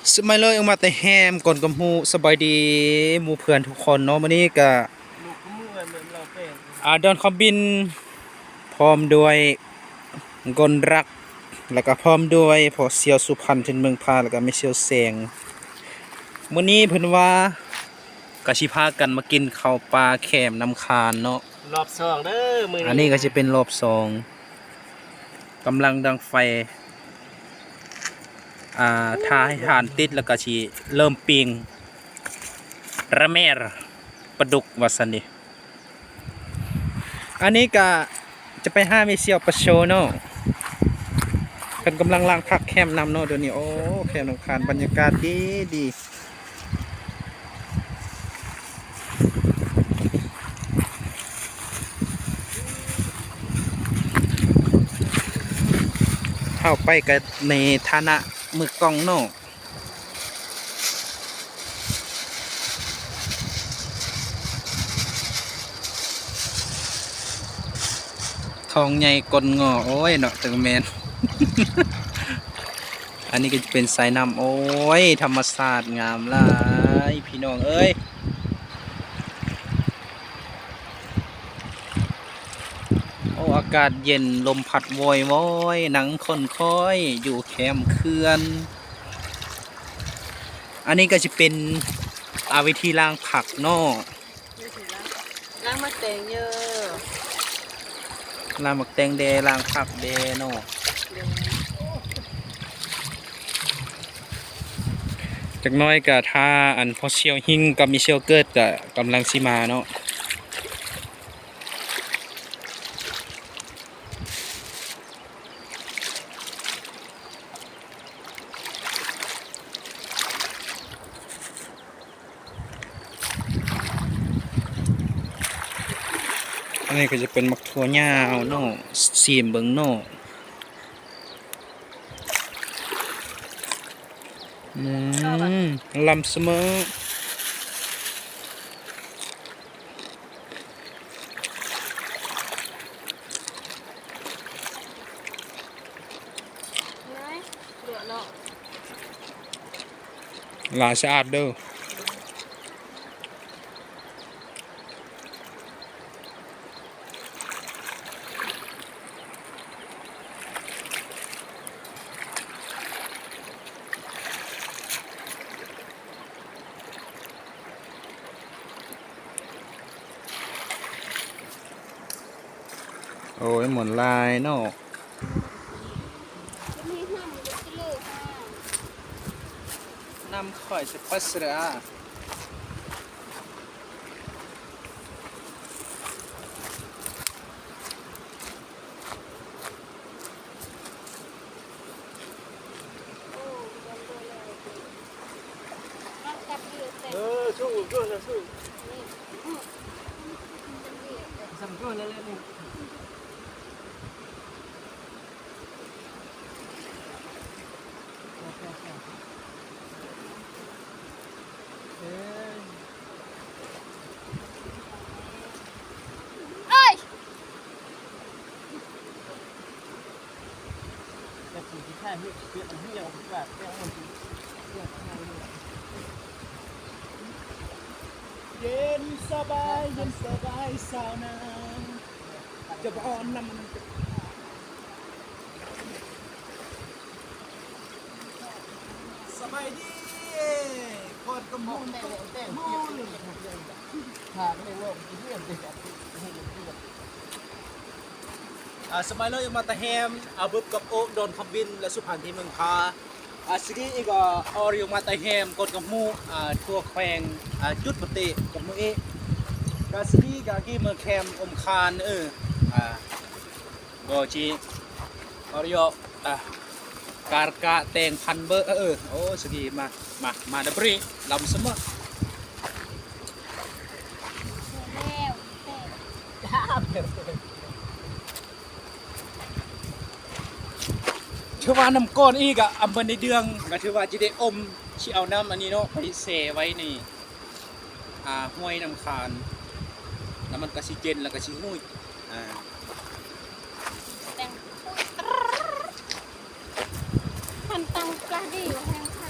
สมัยเลยออกมาแต่แฮมก่อนกับหมูสบายดีหมู่เพื่อนทุกคนเนาะมื้อนี้ก็ลูกก็มือเหมือนเราเป็นดอนคอมบินพร้อมด้วยกลรักแล้วก็พร้อมด้วยพอเสียวสุพรรณถึงเมืองพาแล้วก็ไม่เสียวแสงมื้อนี้เพิ่นว่ากะสิพากันมากินข้าวปลาแขมน้ำคานเนาะรอบสองเด้อมือ อันนี้ก็จะเป็นรอบสองกำลังดังไฟทาให้ทานติดแล้วก็สิเริ่มปิ้งระเมรปลาดุกว่าซั่นดิอันนี้ก็จะไปห้าเมเซียวปลาโชเนาะเพิ่นกำลังล้างผักแคมนำเนาะเดี๋ยวนี้โอ้แคมน้ำคานบรรยากาศดีดีเข้าไปกันในฐานะมือกล้องเนาะทองใหญ่กลงอโอ้ยเนาะตึงแมน อันนี้ก็จะเป็นสายน้ำโอ้ยธรรมศาสตร์งามหลายพี่น้องเอ้ยโอ้อากาศเย็นลมพัดโวยวอยหนังคนค้อยอยู่แคมป์เขื่อนอันนี้ก็จะเป็นวิธีล้างผักเนาะ ล้างมะเตงเยอะ ล้างหมักแตงเดล้างผักเดเนาะจากน้อยก็ถ้าอันพอเชียวหิงกับมิเชลเกิดก็กำลังสิมาเนาะอันนี้ก็จะเป็นมักถั่วยาวเนาะซีมเบิงเนาะลำเสมอหลายสะอาดเด้อโอ้ยหมุนลายเนาะน้ำข่อยสปัสระช่วงช่วงนะช่วงสำคัญนั่นแหละนี่แต่สิ่งที่แค่ที่เปลี่ยนที่ยังแบบยังมันเย็นสบายเย็นสบายสาวนาจะบอนน้ำมันสบายดีคนกำมงแต่งมูนหากในโลกที่เรียนได้จากให้เรียนสมัยเราอยู่มาตะแฮมบุบกับโอ๊กโดนคำบินและสุพรรณที่เมืองพาสิกี้อีกออริวมาตะแฮมกดกับมูทัวแควงจุดปฏิกับมือเอกาสิกี้กากี้เมืองแคมอมคานก็จีออริวการกะแตงพันเบอร์โอ้สกี้มาดับรีลำเสมอถือว่าน้ำก้อนอีกอำเภอในเดืองก็ถือว่าจะได้อมชีเอาน้ำอันนี้เนาะไปเสไว้ในห้วยน้ำคานแล้วมันก็สิเจนแล้วก็สิหุ้ยมันตังปลาดีอยู่แห้งค่ะ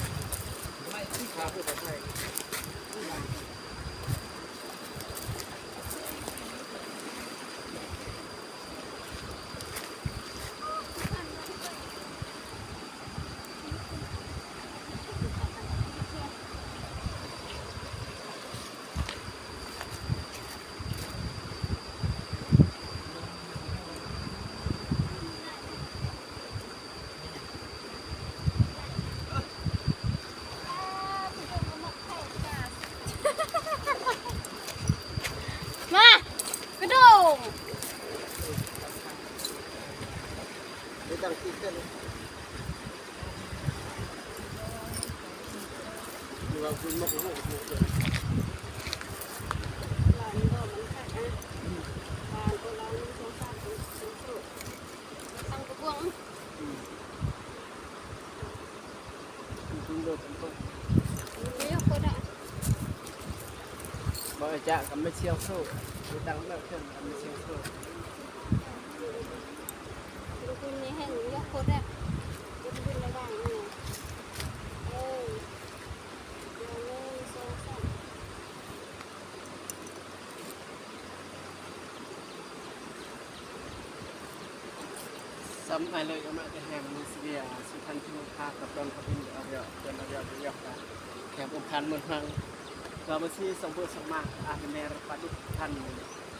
คุณมกลูก หลานก็มันแค่หลานตัวเราสงสารสุดตั้งกระบวง คุณโดดเป็นคน เลี้ยวคนอ่ะ บ่จะกับไม่เชี่ยวสู้ดูดังเลิกขึ้นกับไม่เชี่ยวสู้ ลูกคุณนี่เห็นยกคนอ่ะลูกคุณระวังนี่เออเดี๋ยวเลยสงสาร ซ้ำไปเลยก็มาแต่แหมมีเสียสุพรรณที่มุขกับดอนพับินเอาเดียวเดินเอาเดียวเดียวกันแขกองคันเมืองมังก็มาที่สมบูรณ์สมัครอาเป็นแนวปฏิพันธ์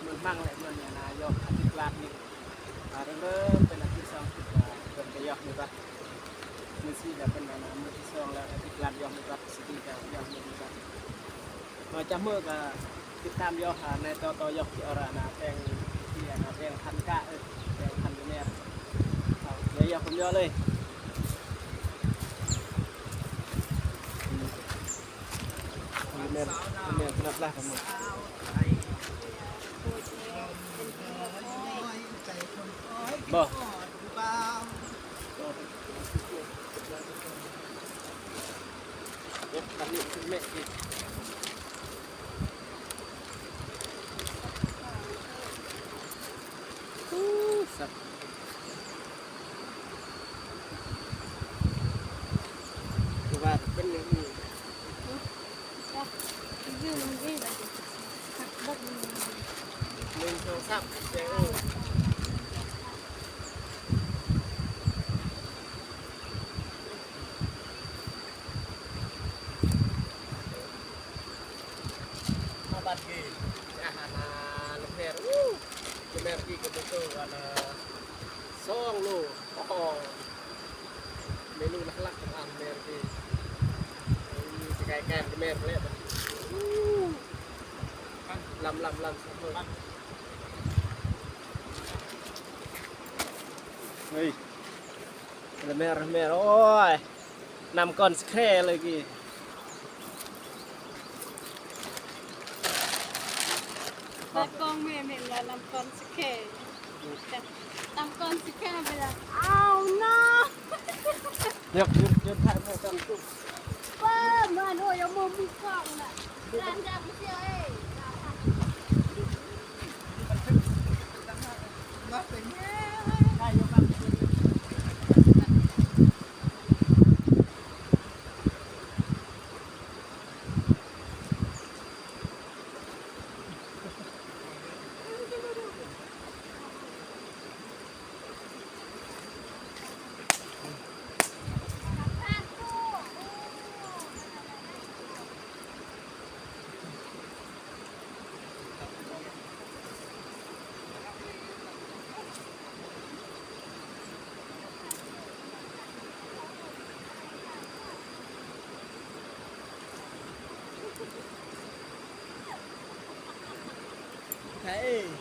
เมืองมังและเมืองนายกอาทิตย์ลาดนี่เริ่มเป็นอาทิตย์สองที่เป็นไปยกนี่ก็มือที่จะเป็นนามือที่สองแล้วอาทิตย์ลาดยกนี่ก็สติจะยกนี่ก็มาจำเมื่อก็ติดตามยกหาในต่อยกที่อรานาแปลงที่นาแปลงพันกะแปลงพันแม่เดี๋ยวยกผมเยอะเลยแม่แม่ขนาดแรกผม บ่เด็กทำนี่คือแม่อีกสับคือว่าเป็นอย่างนี้ ยืนยืนหักบก หนึ่งสองสามเจ้ามาบัดกี้อาหารลูกแพรลูกแม่กี้ก็จะโตวันสองลูกอ๋อเมนูหลักๆของอันแม่กี้จะไก่แกงกับแม่เลยลำเฮ้ยแม่โอ้ยนำก้อนสแคร์เลยกี่ แต่กองแม่เห็นแล้วลำกอนสแคร์ลำกอนสแคร์ไปแล้วอ้าวน้า ยืนถ่ายมากันตุ๊บ ป้ามาโดยเอามือมีกล้องน่ะร้านจับเชียวเอ้ย เฮ้ย เ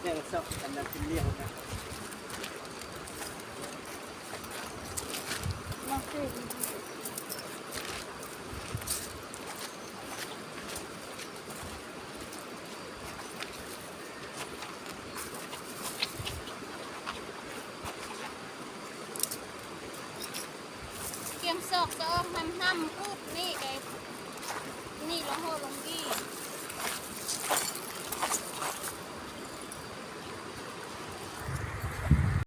แม่งซอกอันนั้นเป็นเลี้ยงนะ มาคือ เกียมศอกจะออกทำปุ๊บนี่แก